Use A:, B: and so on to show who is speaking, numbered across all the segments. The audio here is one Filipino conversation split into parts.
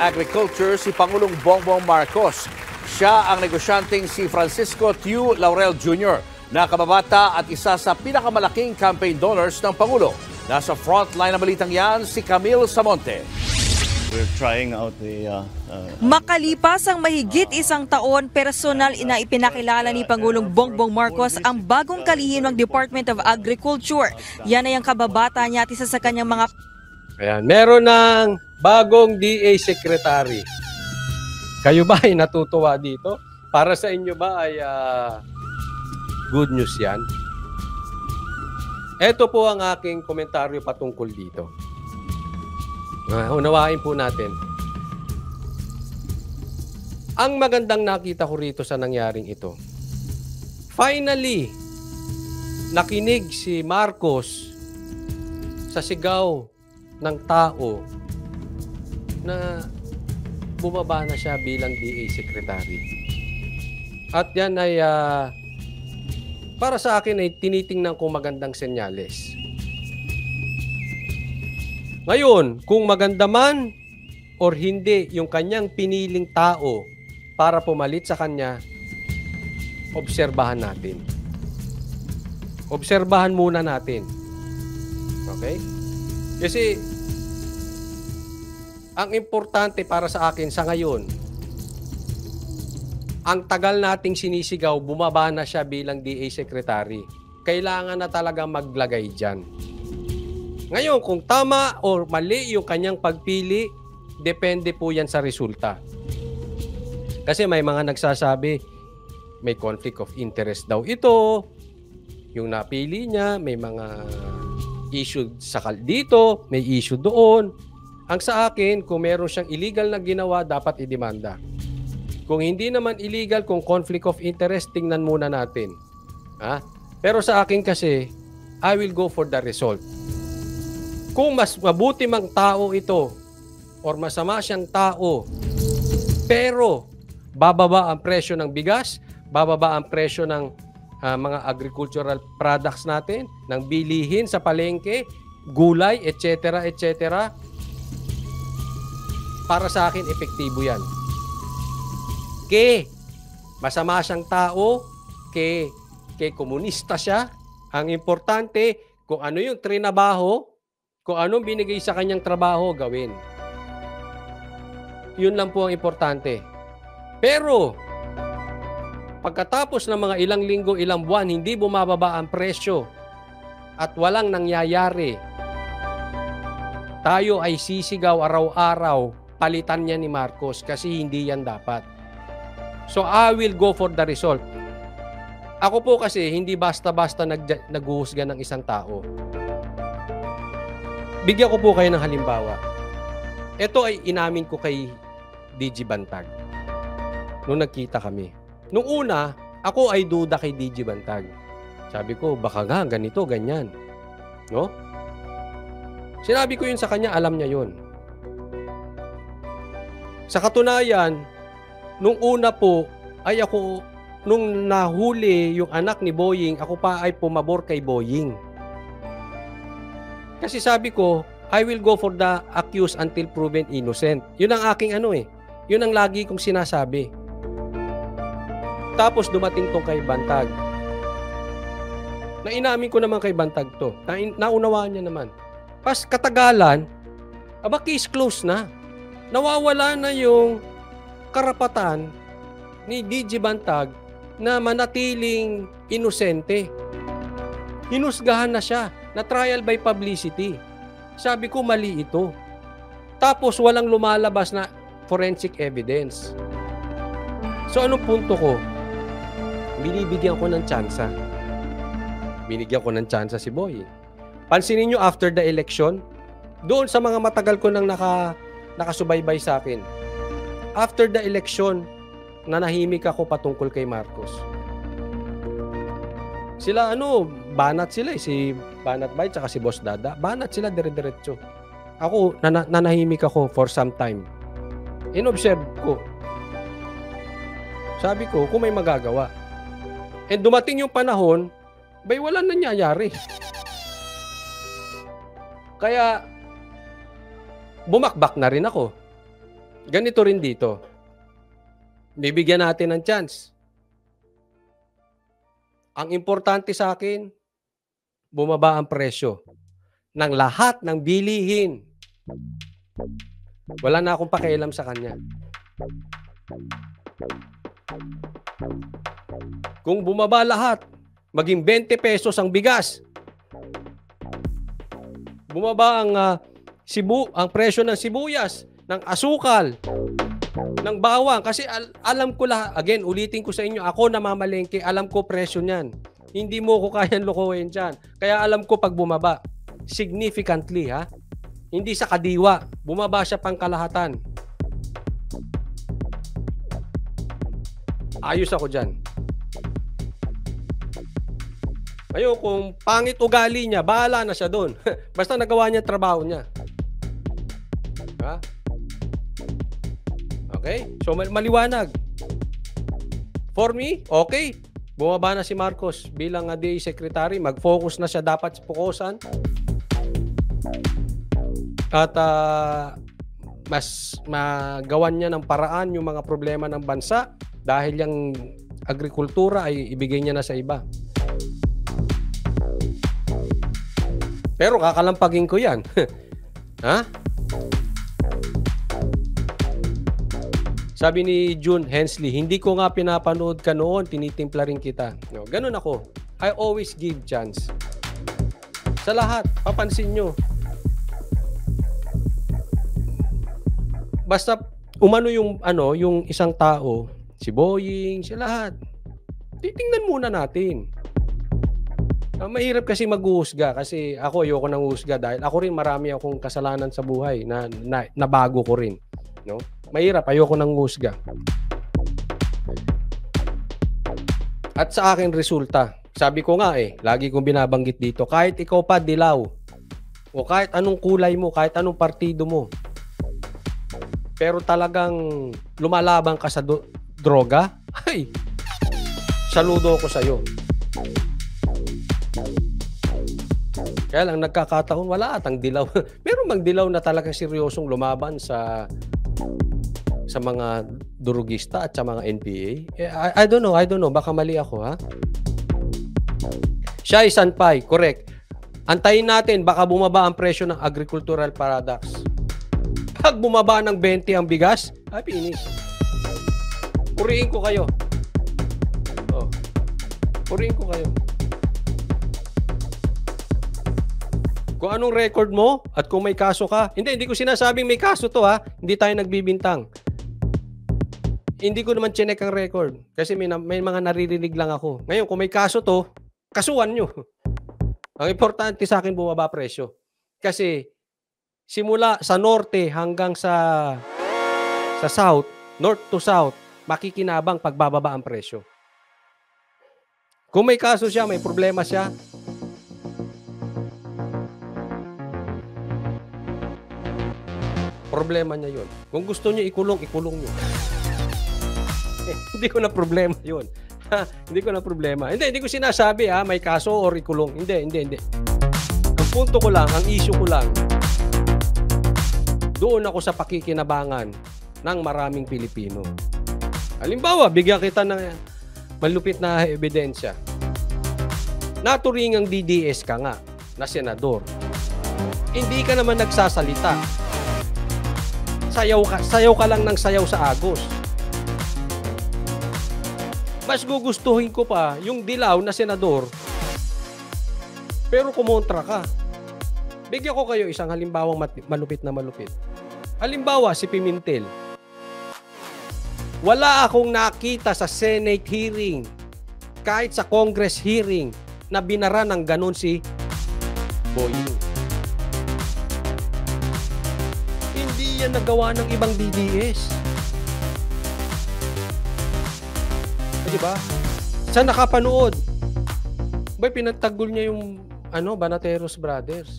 A: Agriculture si Pangulong Bongbong Marcos. Siya ang negosyanteng si Francisco Tiu Laurel Jr. na kababata at isa sa pinakamalaking campaign donors ng Pangulo. Nasa frontline na balitang yan si Camille Samonte.
B: We're trying out
C: Makalipas ang mahigit isang taon, personal na ipinakilala ni Pangulong Bongbong Marcos ang bagong kalihim ng Department of Agriculture. Yan ay ang kababata niya at isa sa kanyang mga...
D: Ayan, meron ng bagong DA Secretary. Kayo ba ay natutuwa dito? Para sa inyo ba ay good news yan? Ito po ang aking komentaryo patungkol dito. Unawain po natin. Ang magandang nakita ko rito sa nangyaring ito. Finally, nakinig si Marcos sa sigaw ng tao na bumaba na siya bilang DA Secretary. At yan ay para sa akin ay tinitingnan kong magandang senyales. Ngayon, kung maganda man or hindi yung kanyang piniling tao para pumalit sa kanya, obserbahan natin. Obserbahan muna natin. Okay? Kasi ang importante para sa akin sa ngayon, ang tagal nating sinisigaw, bumaba na siya bilang DA Secretary. Kailangan na talaga maglagay dyan. Ngayon, kung tama o mali yung kanyang pagpili, depende po yan sa resulta. Kasi may mga nagsasabi, may conflict of interest daw ito, yung napili niya, may mga issue dito, may issue doon. Ang sa akin, kung meron siyang illegal na ginawa, dapat idemanda. Kung hindi naman illegal, kung conflict of interest, tingnan muna natin. Pero sa akin kasi, I will go for the result. Kung mas mabuti mang tao ito, or masama siyang tao, pero bababa ang presyo ng bigas, bababa ang presyo ng mga agricultural products natin, ng bilihin sa palengke, gulay, etc., etc., para sa akin, epektibo yan. Masama siyang tao, komunista siya, ang importante, kung ano yung trinabaho, kung anong binigay sa kanyang trabaho, gawin. Yun lang po ang importante. Pero, pagkatapos ng mga ilang linggo, ilang buwan, hindi bumababa ang presyo at walang nangyayari, tayo ay sisigaw araw-araw, palitan niya ni Marcos kasi hindi yan dapat. So, I will go for the result. Ako po kasi, hindi basta-basta naghuhusga ng isang tao. Bigyan ko po kayo ng halimbawa. Ito ay inamin ko kay DG Bantag. Nung nagkita kami. Nung una, ako ay duda kay DG Bantag. Sabi ko, baka nga, ganito, ganyan. No? Sinabi ko yun sa kanya, alam niya yun. Sa katunayan, nung una po, ay ako, nung nahuli yung anak ni Boying, ako pa ay pumabor kay Boying. Kasi sabi ko, I will go for the accused until proven innocent. Yun ang aking Yun ang lagi kong sinasabi. Tapos dumating tong kay Bantag. Nainamin ko naman kay Bantag to. Naunawaan niya naman. Pas katagalan, case close na. Nawawala na yung karapatan ni DG Bantag na manatiling inosente. Hinusgahan na siya na trial by publicity. Sabi ko, mali ito. Tapos walang lumalabas na forensic evidence. So anong punto ko? Binibigyan ko ng tsansa. Binigyan ko ng tsansa si Boy. Pansinin nyo after the election, doon sa mga matagal ko nang nakasubaybay sa akin, after the election, nanahimik ako patungkol kay Marcos. Sila banat sila si Banat Bay tsaka si Boss Dada. Banat sila dire-diretso. Ako, nanahimik ako for some time. In-observe ko. Sabi ko, kung may magagawa. And dumating yung panahon, walang nangyayari. Kaya, bumakbak na rin ako. Ganito rin dito. Bibigyan natin ng chance. Ang importante sa akin, bumaba ang presyo ng lahat ng bilihin. Wala na akong pakialam sa kanya. Kung bumaba lahat, maging 20 pesos ang bigas. Bumaba ang ang presyo ng sibuyas, ng asukal, ng bawang. Kasi alam ko lahat, again, ulitin ko sa inyo, ako namamalengke, alam ko presyo niyan. Hindi mo ko kayang lokohin dyan. Kaya alam ko pag bumaba, significantly ha, hindi sa kadiwa, bumaba siya pang kalahatan. Ayos ako dyan. Ngayon, kung pangit ugali niya, bahala na siya doon. Basta nagawa niya trabaho niya. Ha? Okay? So, maliwanag. For me, okay. Bumaba na si Marcos bilang DA Secretary. Mag-focus na siya dapat sa pukusan. At mas magawan niya ng paraan yung mga problema ng bansa dahil yung agrikultura ay ibigay niya na sa iba. Pero kakalampagin ko yan. Ha? Sabi ni June Hensley, hindi ko nga pinapanood ka noon, tinitimpla rin kita. No, ganun ako. I always give chance. Sa lahat, papansin nyo. Basta umano yung isang tao, si Boying, si lahat. Titingnan muna natin. Mahirap kasi maghuhusga kasi ako ayoko nang husga dahil ako rin marami akong kasalanan sa buhay na nabago ko rin, no? Mahirap, ayoko nang husga. At sa akin resulta, sabi ko nga lagi kong binabanggit dito, kahit ikaw pa dilaw o kahit anong kulay mo, kahit anong partido mo, pero talagang lumalaban ka sa droga, ay, saludo ko sa'yo. Kaya lang nagkakataon, wala atang dilaw. Meron mang dilaw na talagang seryosong lumaban sa mga durugista at sa mga NPA. I don't know. Baka mali ako, ha? Shai Sanpay, correct. Antayin natin, baka bumaba ang presyo ng agricultural products. Pag bumaba ng 20 ang bigas, ay finish. Purihin ko kayo. Purihin ko kayo. Kung anong record mo at kung may kaso ka. Hindi ko sinasabing may kaso to ha. Hindi tayo nagbibintang. Hindi ko naman chinek ang record. Kasi may mga naririnig lang ako. Ngayon, kung may kaso to, kasuhan nyo. Ang importante sa akin bumaba presyo. Kasi simula sa norte hanggang sa south, north to south, makikinabang pagbababa ang presyo. Kung may kaso siya, may problema siya, problema niya yun. Kung gusto niyo ikulong niyo. Hindi ko na problema yun. Hindi ko na problema. Hindi ko sinasabi may kaso or ikulong. Hindi. Ang punto ko lang, ang issue ko lang, doon ako sa pakikinabangan ng maraming Pilipino. Halimbawa, bigyan kita ng malupit na ebidensya. Naturingang DDS ka nga na senador. Hindi ka naman nagsasalita. Sayaw ka lang ng sayaw sa Agos. Mas gugustuhin ko pa yung dilaw na senador pero kumontra ka. Bigyan ko kayo isang halimbawang malupit na malupit. Halimbawa, si Pimentel. Wala akong nakita sa Senate hearing, kahit sa Congress hearing, na binara ng ganun si Boying. Hindi yan nagawa ng ibang DDS. Diba? Sa nakapanood, pinagtanggol niya yung Banateros Brothers.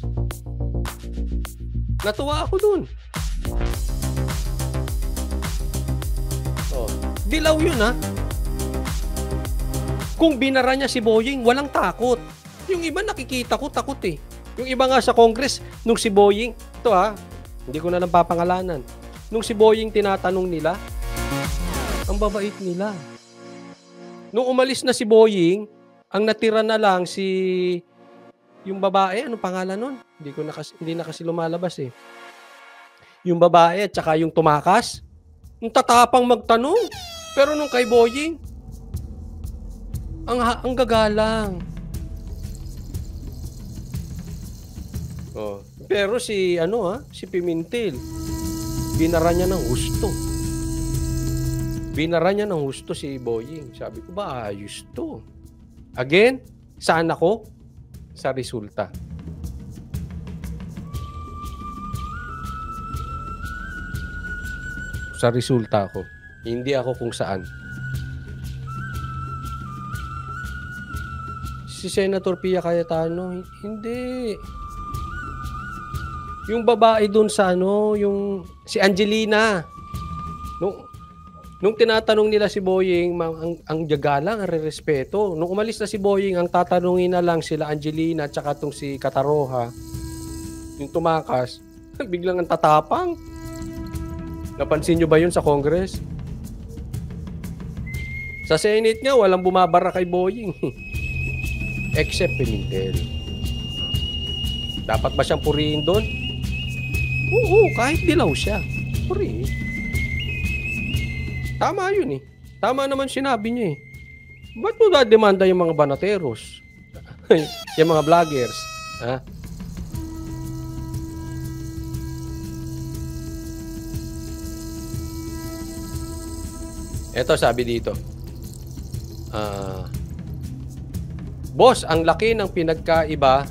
D: Natuwa ako dun. Dilaw yun ha. Kung binara niya si Boying, walang takot. Yung iba nakikita ko, takot eh. Yung iba nga sa Congress, nung si Boying, ito ha, hindi ko na lang papangalanan. Nung si Boying tinatanong nila, ang babait nila. Nung umalis na si Boying, ang natira na lang yung babae, anong pangalan nun? Hindi na kasi lumalabas eh. Yung babae at saka yung tumakas, yung tatapang magtanong. Pero nung kay Boying, ang gagalang. Oh, pero si Pimentel, binara niya ng husto. Binara niya ng husto si Boying. Sabi ko, ba ayos to? Again, saan ako? Sa resulta. Sa resulta ako. Hindi ako kung saan. Si Senator Pia Cayetano, hindi. Yung babae doon sa yung si Angelina. Nung tinatanong nila si Boying, ang jagalang, ang re-respeto. Nung umalis na si Boying, ang tatanungin na lang sila Angelina at saka itong si Kataroha, yung tumakas, biglang ang tatapang. Napansin nyo ba yun sa Congress? Sa Senate nga, walang bumabara kay Boying. Except Pimentel. Dapat ba siyang purihin doon? Oo, kahit dilaw siya. Purihin. Tama yun eh. Tama naman sinabi niya eh. Ba't mo demanda yung mga banateros? Yung mga vloggers? Ha? Ito sabi dito. Boss, ang laki ng pinagkaiba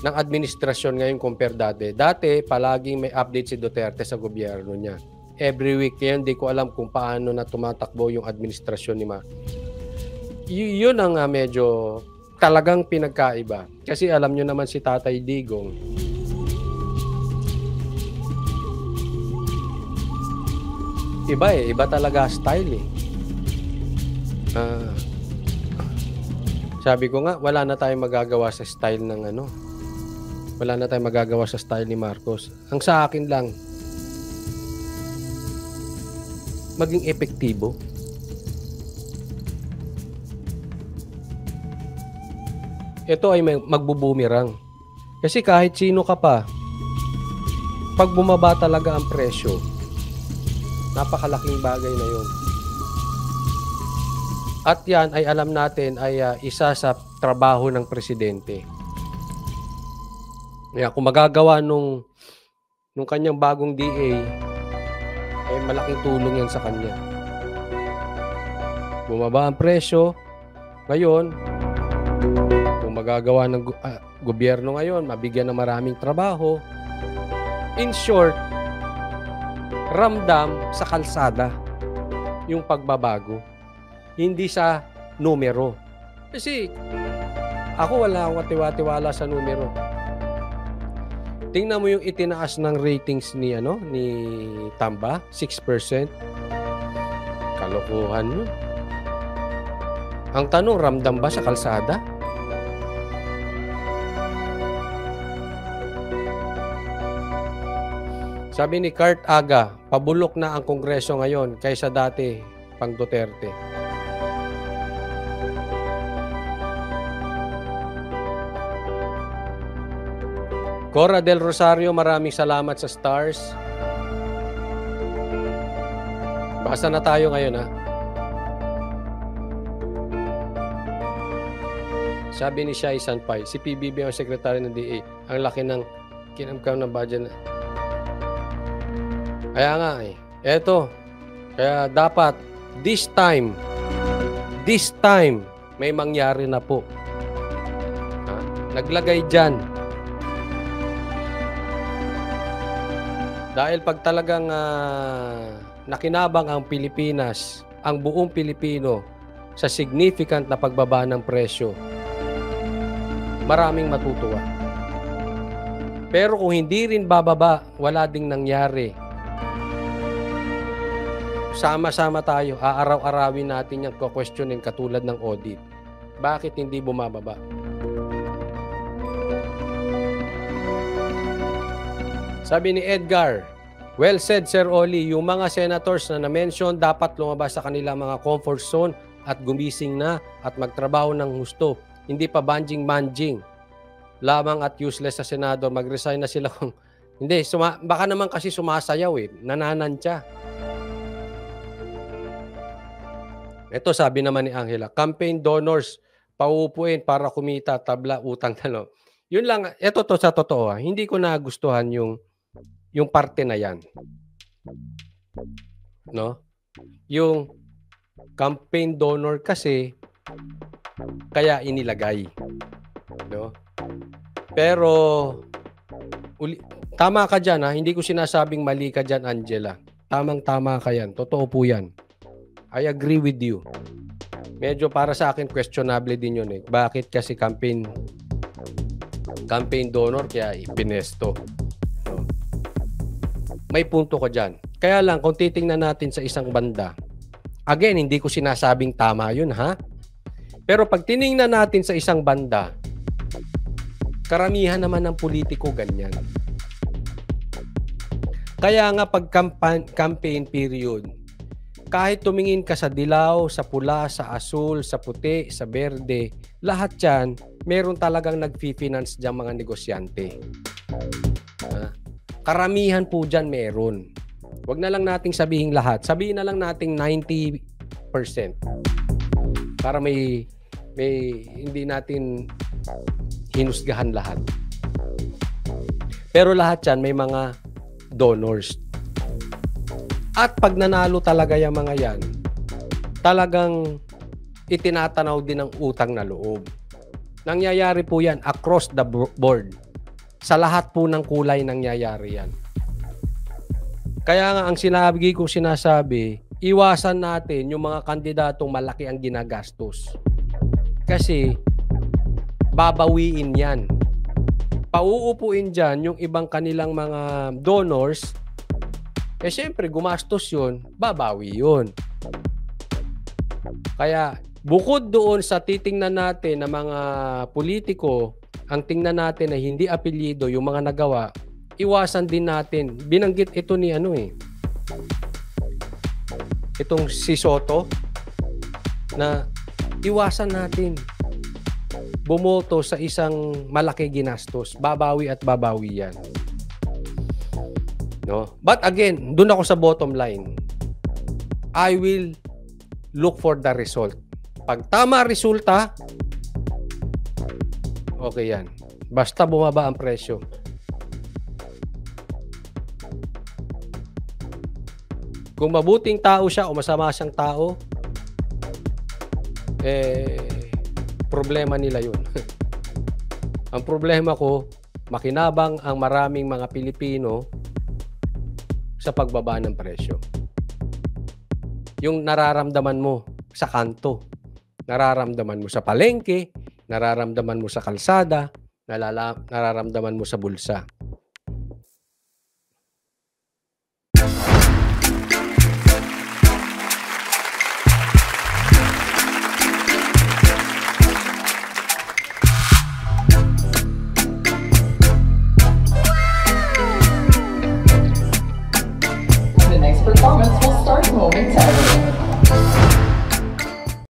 D: ng administrasyon ngayon compare dati. Dati, palaging may update si Duterte sa gobyerno niya. Every week ngayon, di ko alam kung paano na tumatakbo yung administrasyon ni Yun ang medyo talagang pinagkaiba. Kasi alam nyo naman si Tatay Digong. Iba eh. Iba talaga style eh. Sabi ko nga, wala na tayong magagawa sa style ng Wala na tayong magagawa sa style ni Marcos. Ang sa akin lang, maging epektibo. Ito ay magbubumirang. Kasi kahit sino ka pa, pag bumaba talaga ang presyo, napakalaking bagay na yun. At yan ay alam natin ay isa sa trabaho ng presidente. Kaya kung magagawa nung kanyang bagong DA, ay malaking tulong yan sa kanya. Bumaba ang presyo. Ngayon, kung magagawa ng gobyerno ngayon, mabigyan ng maraming trabaho. In short, ramdam sa kalsada yung pagbabago. Hindi sa numero. Kasi ako wala akong katiwa-tiwala sa numero. Tingnan mo yung itinaas ng ratings ni Tamba, 6%. Kalokohan yun. Ang tanong, ramdam ba sa kalsada? Sabi ni Kurt Aga, pabulok na ang Kongreso ngayon kaysa dati pang Duterte. Cora Del Rosario, maraming salamat sa stars. Basa na tayo ngayon, ha? Sabi ni Shai Sanpay, si PBB ang sekretary ng DA. Ang laki ng kinamkam ng budget. Kaya nga eh. Eto. Kaya dapat, this time, may mangyari na po. Naglagay dyan. Dahil pag talagang nakinabang ang Pilipinas, ang buong Pilipino, sa significant na pagbaba ng presyo, maraming matutuwa. Pero kung hindi rin bababa, wala ding nangyari. Sama-sama tayo, aaraw-arawin natin yung questionin katulad ng audit. Bakit hindi bumababa? Sabi ni Edgar, Well said, Sir Oli. Yung mga senators na na-mention dapat lumabas sa kanilang mga comfort zone at gumising na at magtrabaho ng husto. Hindi pa banjing-manjing. Lamang at useless sa senador. Mag-resign na sila kung... Hindi, baka naman kasi sumasayaw eh. Nananantya. Ito sabi naman ni Angela, campaign donors, pauupuin para kumita, tabla, utang talo. Yun lang, ito to sa totoo. Hindi ko nagustuhan yung parte na yan. No? Yung campaign donor kasi kaya inilagay. No? Pero tama ka dyan, ha? Hindi ko sinasabing mali ka dyan, Angela. Tamang-tama ka yan. Totoo po yan. I agree with you. Medyo para sa akin questionable din yun eh. Bakit kasi campaign donor kaya ipinesto? No? May punto ko dyan. Kaya lang, kung titingnan natin sa isang banda, again, hindi ko sinasabing tama yun, ha? Pero pag tiningnan natin sa isang banda, karamihan naman ng politiko ganyan. Kaya nga pag campaign period, kahit tumingin ka sa dilaw, sa pula, sa asul, sa puti, sa berde, lahat yan, meron talagang nag-finance dyan mga negosyante. Karamihan po dyan meron. Huwag na lang nating sabihin lahat. Sabihin na lang nating 90%. Para may hindi natin hinusgahan lahat. Pero lahat yan may mga donors. At pag nanalo talaga yung mga yan, talagang itinatanaw din ng utang na loob. Nangyayari po yan across the board. Sa lahat po ng kulay nangyayari yan. Kaya nga ang sinasabi, iwasan natin yung mga kandidatong malaki ang ginagastos. Kasi babawiin yan. Pauupuin dyan yung ibang kanilang mga donors. Eh syempre, gumastos yun, babawi yun. Kaya bukod doon sa titingnan natin na mga politiko, ang tingnan natin na hindi apelyido yung mga nagawa, iwasan din natin. Binanggit ito ni itong si Soto, na iwasan natin bumoto sa isang malaki ginastos. Babawi at babawi yan. No? But again, doon ako sa bottom line. I will look for the result. Pag tama resulta, okay yan. Basta bumaba ang presyo. Kung mabuting tao siya o masama siyang tao, problema nila yun. Ang problema ko, makinabang ang maraming mga Pilipino sa pagbaba ng presyo. Yung nararamdaman mo sa kanto, nararamdaman mo sa palengke, nararamdaman mo sa kalsada, nararamdaman mo sa bulsa.